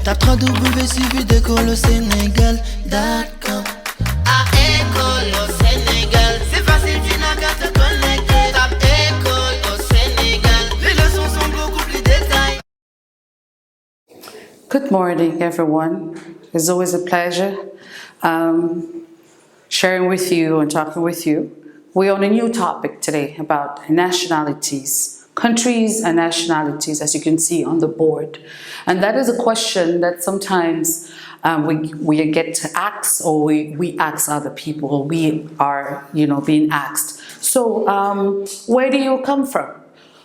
Tape www.suividecolosénégal.com. À École au Sénégal, c'est facile, tu n'as qu'à te connecter. Tape École au Sénégal, les leçons sont beaucoup plus détaillées. Good morning, everyone. It's always a pleasure sharing with you and talking with you. We're on a new topic today about nationalities, countries and nationalities, as you can see on the board. And that is a question that sometimes we get to ask, or we ask other people, we are, being asked. So where do you come from?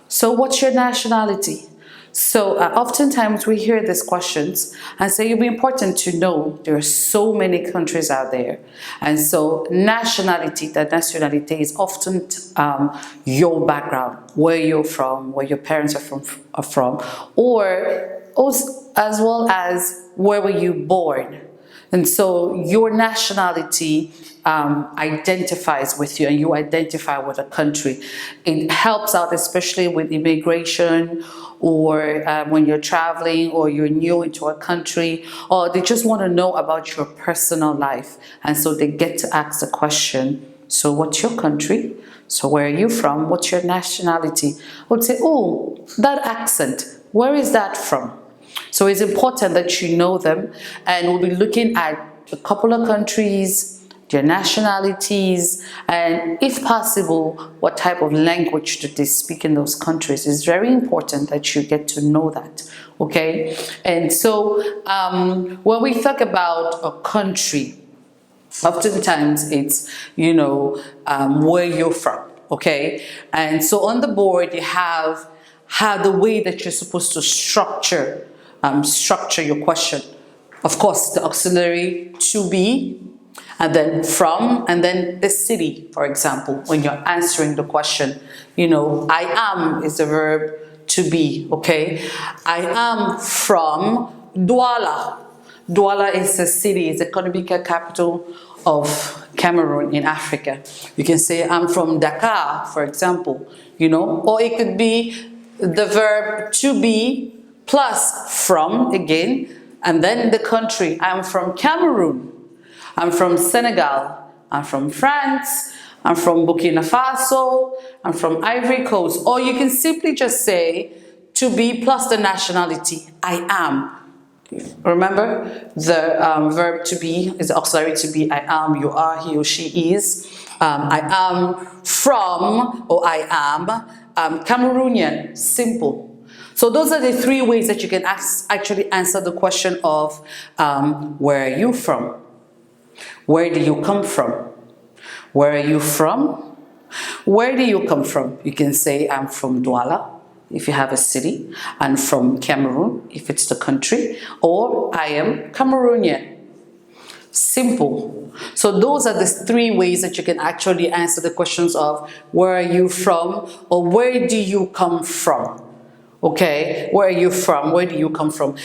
So what's your nationality? So oftentimes we hear these questions and say it'd be important to know there are so many countries out there. And so nationality is often your background, where you're from, where your parents are from, or also, as well as where were you born. And so your nationality identifies with you, and you identify with a country. It helps out, especially with immigration, or when you're traveling, or you're new into a country, or they just want to know about your personal life. And so they get to ask the question, so what's your country? So where are you from? What's your nationality? I would say, oh, that accent, where is that from? So it's important that you know them, and we'll be looking at a couple of countries, their nationalities, and if possible, what type of language do they speak in those countries. It's very important that you get to know that, okay? And so when we talk about a country, oftentimes it's, where you're from, okay? And so on the board, you have the way that you're supposed to structure your question. Of course, the auxiliary to be, and then from, and then the city, for example, when you're answering the question. I am is the verb to be, okay? I am from Douala. Douala is a city, it's the economic capital of Cameroon in Africa. You can say I'm from Dakar, for example, or it could be the verb to be plus from again, and then the country. I'm from Cameroon. I'm from Senegal. I'm from France. I'm from Burkina Faso. I'm from Ivory Coast. Or you can simply just say to be plus the nationality. I am. Remember, the verb to be is the auxiliary to be. I am, you are, he or she is. I am from, or I am Cameroonian. Simple. So those are the three ways that you can actually answer the question of where are you from? Where do you come from? Where are you from? Where do you come from? You can say I'm from Douala, if you have a city, and from Cameroon, if it's the country, or I am Cameroonian. Simple. So those are the three ways that you can actually answer the questions of where are you from, or where do you come from? Okay, where are you from? Where do you come from?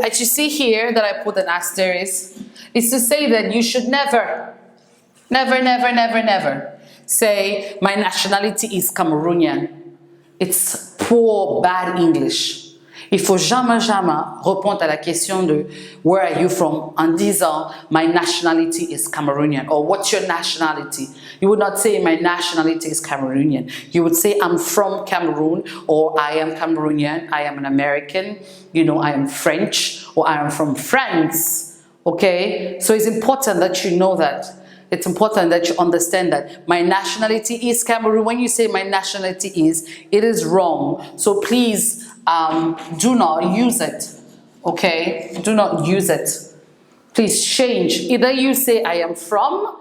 As you see here that I put an asterisk, it's to say that you should never say my nationality is Cameroonian. It's poor, bad English. Il faut jamais répondre à la question de where are you from en disant my nationality is Cameroonian, or what's your nationality? You would not say my nationality is Cameroonian. You would say I'm from Cameroon, or I am Cameroonian, I am an American, I am French, or I am from France. Okay? So it's important that you know that. It's important that you understand that my nationality is Cameroon. When you say my nationality is, it is wrong. So please do not use it. Okay? Do not use it. Please change. Either you say I am from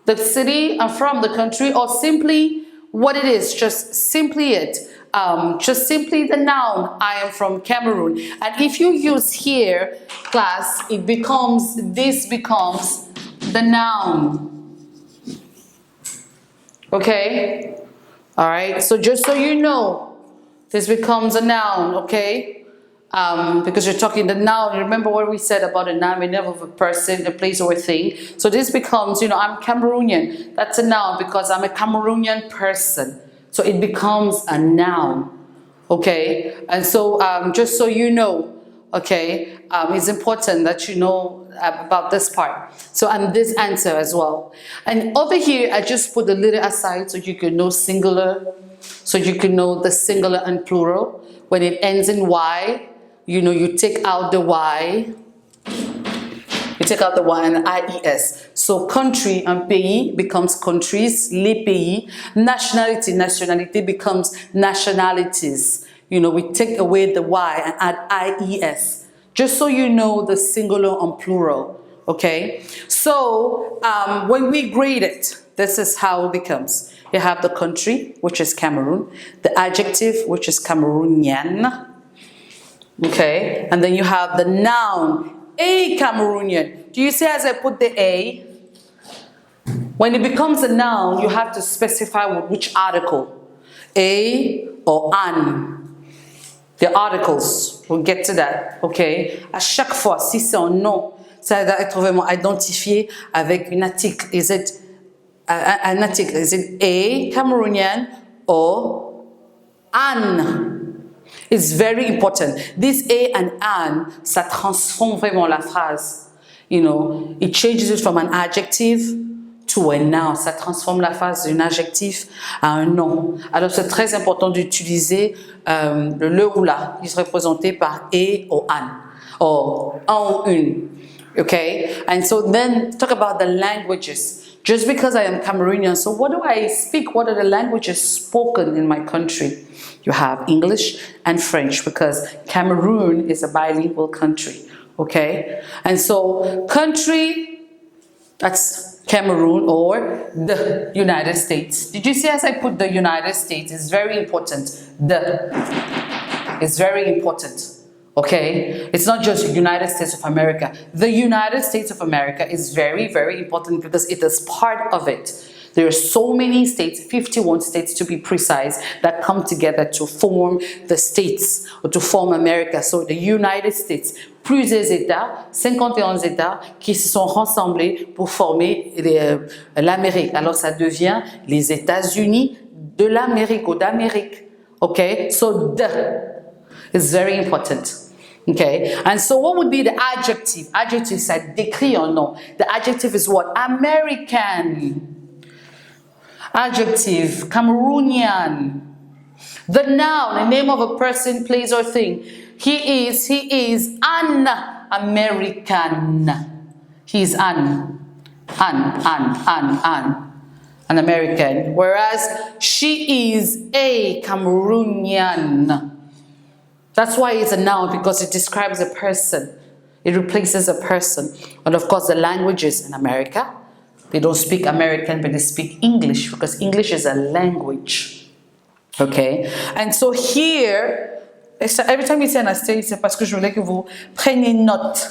the city, I'm from the country, or simply what it is, just simply it. Just simply the noun, I am from Cameroon. And if you use here, class, this becomes the noun. Okay? All right? So just so you know, this becomes a noun, okay? Because you're talking the noun. Remember what we said about a noun, a name of a person, a place, or a thing. So this becomes, I'm Cameroonian. That's a noun because I'm a Cameroonian person. So it becomes a noun, okay? And so just so you know, okay, it's important that you know about this part. So, and this answer as well. And over here, I just put a little aside so you can know singular, so you can know the singular and plural. When it ends in Y, you know, you take out the Y. You take out the Y and IES. So country and pays becomes countries, les pays. Nationality, nationalité becomes nationalities. You know, we take away the Y and add IES. Just so you know the singular and plural. Okay? So when we grade it, this is how it becomes. You have the country, which is Cameroon. The adjective, which is Cameroonian. Okay? And then you have the noun, a Cameroonian. Do you see as I put the A? When it becomes a noun, you have to specify with which article. A or an. The articles, we'll get to that. Okay? À chaque fois, si c'est un nom, ça doit être vraiment identifié avec un article. Is it an article? Is it a Cameroonian or an? It's very important. This a and an, ça transforme vraiment la phrase. You know, it changes it from an adjective to a noun. Ça transforme la phrase d'un adjectif à un nom. Alors c'est très important d'utiliser le ou la, qui est représenté par a ou an, or un ou une. Okay? And so then talk about the languages. Just because I am Cameroonian, so what do I speak? What are the languages spoken in my country? You have English and French because Cameroon is a bilingual country, okay? And so country, that's Cameroon or the United States. Did you see as I put the United States? It's very important. The is very important, okay? It's not just United States of America. The United States of America is very, very important because it is part of it. There are so many states, 51 states to be precise, that come together to form the states or to form America. So the United States, plusieurs États, 51 États qui se sont rassemblés pour former l'Amérique. Alors ça devient les États-Unis de l'Amérique ou d'Amérique. Okay, so the is very important. Okay, and so what would be the adjective? Adjective, ça décrit un nom. The adjective is what? American. Adjective, Cameroonian. The noun, a name of a person, place, or thing. He is an American. He is an American. Whereas she is a Cameroonian. That's why it's a noun, because it describes a person. It replaces a person. And of course, the languages in America, they don't speak American, but they speak English, because English is a language. Okay? And so here, every time you say an state, c'est parce que je voulais que vous preniez note.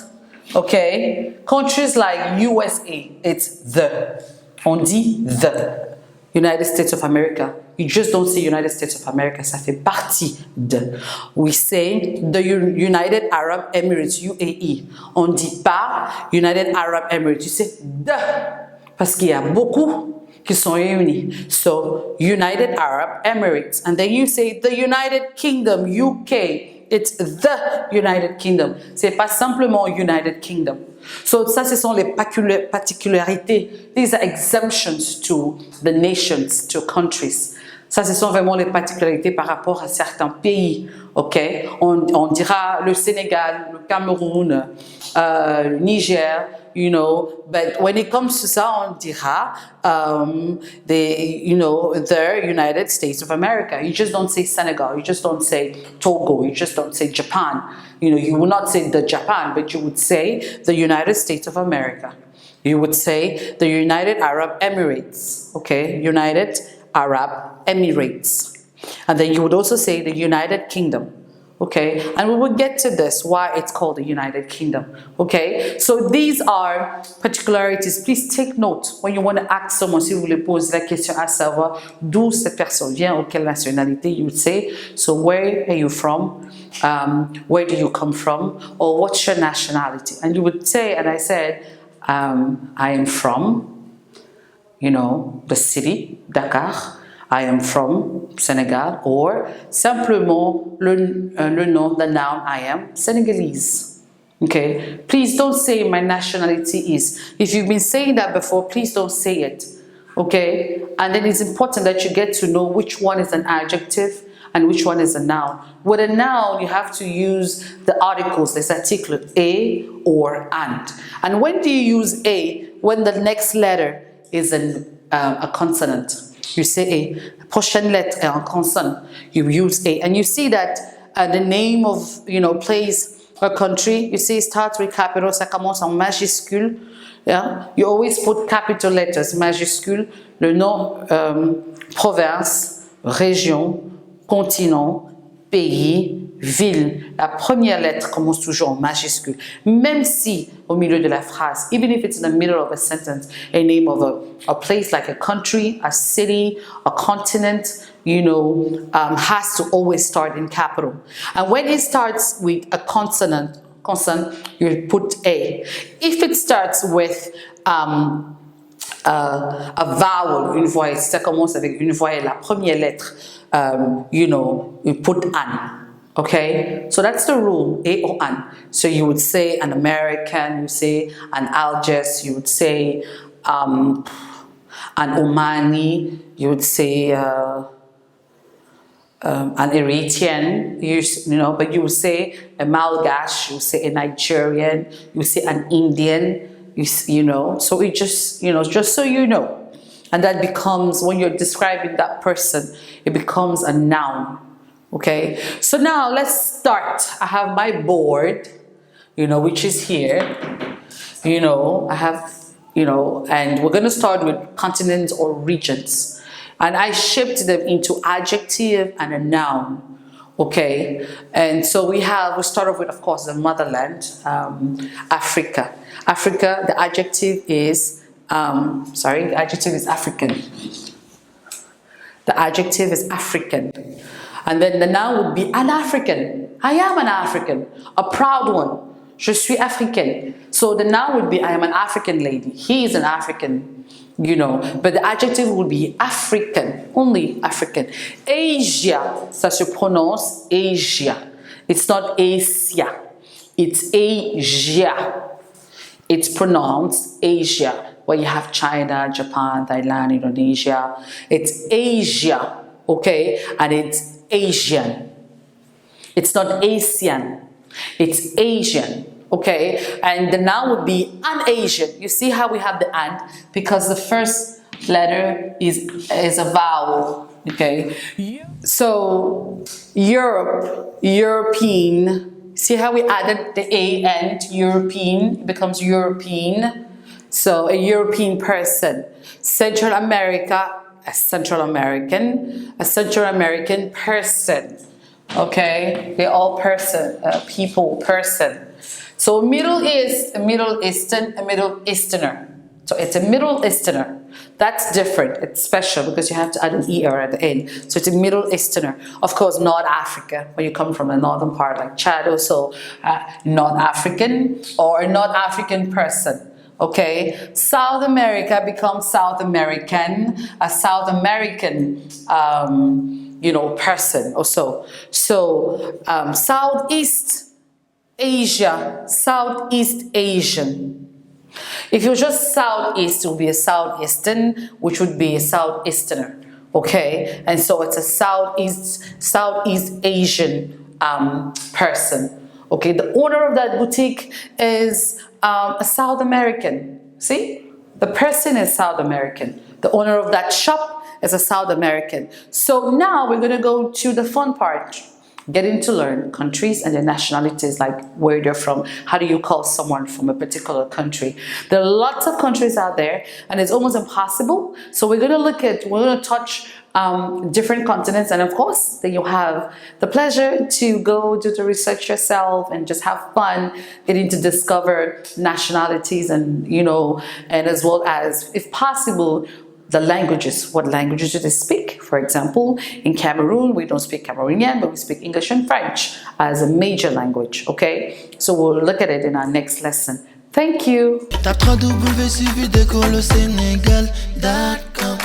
Okay? Countries like USA, it's the. On dit the. United States of America. You just don't say United States of America, ça fait partie de. We say the United Arab Emirates, UAE. On ne dit pas United Arab Emirates, you say the. Parce qu'il y a beaucoup qui sont réunis. So, United Arab Emirates. And then you say the United Kingdom, UK. It's the United Kingdom. C'est pas simplement United Kingdom. So, ça, ce sont les particularités. These are exemptions to the nations, to countries. Ça, ce sont vraiment les particularités par rapport à certains pays. Okay? On dira le Sénégal, le Cameroun, le Niger, you know, but when it comes to ça, on dira the United States of America. You just don't say Senegal, you just don't say Togo, you just don't say Japan. You know, you will not say the Japan, but you would say the United States of America. You would say the United Arab Emirates, okay? United Arab Emirates. And then you would also say the United Kingdom. Okay, and we will get to this, why it's called the United Kingdom. Okay, so these are particularities. Please take note when you want to ask someone, si vous voulez poser la question à savoir d'où cette personne vient ou quelle nationalité, you would say, so where are you from? Where do you come from? Or what's your nationality? And you would say, and I said, I am from, you know, the city, Dakar. I am from Senegal, or simplement le nom, the noun, I am Senegalese. Okay, please don't say my nationality is. If you've been saying that before, please don't say it. Okay, and then it's important that you get to know which one is an adjective and which one is a noun. With a noun, you have to use the articles, there's article a or and. And when do you use a? When the next letter is a consonant. You say a. Prochaine lettre est en consonant. You use a. And you see that the name of, place, a country, you see it starts with capital, ça commence en majuscule. Yeah? You always put capital letters, majuscule, le nom, province, région, continent, pays, ville. La première lettre commence toujours en majuscule. Même si, au milieu de la phrase, even if it's in the middle of a sentence, a name of a place like a country, a city, a continent, has to always start in capital. And when it starts with a consonant, you put a. If it starts with a vowel, une voyelle, ça commence avec une voyelle, la première lettre, you put an. Okay, so that's the rule, a or an. So you would say an American, you say an Algiers, you would say an Omani, you would say an Eritrean, but you would say a Malgache, you would say a Nigerian, you would say an Indian, so it just, just so you know. And that becomes, when you're describing that person, it becomes a noun. Okay, so now let's start. I have my board, which is here. I have, and we're going to start with continents or regions. And I shaped them into adjective and a noun. Okay, and so we start off with, of course, the motherland, Africa. Africa, the adjective is, the adjective is African. The adjective is African. And then the noun would be an African. I am an African, a proud one. Je suis africaine. So the noun would be I am an African lady. He is an African, But the adjective would be African, only African. Asia, ça se prononce Asia. It's not Asia. It's Asia. It's pronounced Asia. Where you have China, Japan, Thailand, Indonesia. It's Asia, okay? And it's Asian. It's not Asian. It's Asian. Okay? And the noun would be an Asian. You see how we have the and? Because the first letter is a vowel. Okay? So Europe, European. See how we added the A and European? It becomes European. So a European person. Central America, a Central American person. Okay, they're all person, people, person. So Middle East, a Middle Eastern, a Middle Easterner. So it's a Middle Easterner. That's different. It's special because you have to add an ER at the end. So it's a Middle Easterner. Of course, North Africa, when you come from a northern part like Chad, also North African or a North African person. Okay, South America becomes South American, a South American, person also. So Southeast Asia, Southeast Asian. If you're just Southeast, it will be a Southeastern, which would be a Southeasterner. Okay, and so it's a Southeast Asian person. Okay, the owner of that boutique is a South American. See, the person is South American. The owner of that shop is a South American. So now we're going to go to the fun part. Getting to learn countries and their nationalities, like where they're from. How do you call someone from a particular country? There are lots of countries out there and it's almost impossible. So we're going to touch different continents, and of course then you have the pleasure to go do the research yourself and just have fun getting to discover nationalities and and as well as, if possible, the languages. What languages do they speak? For example, in Cameroon, we don't speak Cameroonian, but we speak English and French as a major language, okay? So we'll look at it in our next lesson. Thank you. Tape www.suividecolosenegal.com